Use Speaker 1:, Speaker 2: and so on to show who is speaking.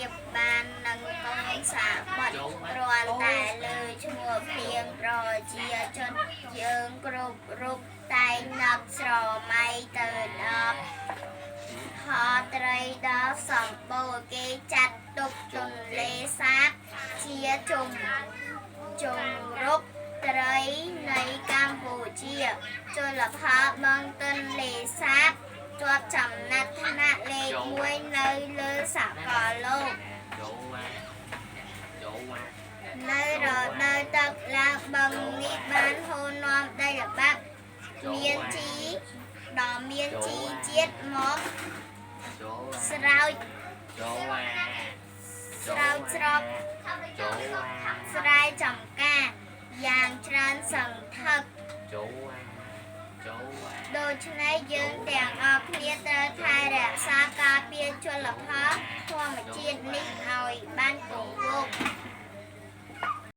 Speaker 1: บបាននឹងកងសាបត់គ្រាន់តែលើឈ្មោះព្រៀងប្រជាជនយើងគ្រប់រូបតែងនឹកស្រមៃទៅដល់ហោត្រីដល់សម្បូរគេចាត់ទុកទន្លេសាបជាជង្រុកត្រីនៃកម្ពុជាជលផលបឹងទន្លេសាបជាប់ចំណាត់ថ្នាក់លេខ1នៅលើសកលលោកនៅរដូវទឹកឡើងបឹងនេះបានហូរនាំដីល្បាប់មានជីជាតិមកស្រោចស្រោចស្រពស្រែចម្ការយ៉ាងច្រើនសន្ធឹកដូច្នេះយើងទាំងអស់គ្នាត្រូវថែរក្សាការពារជលផល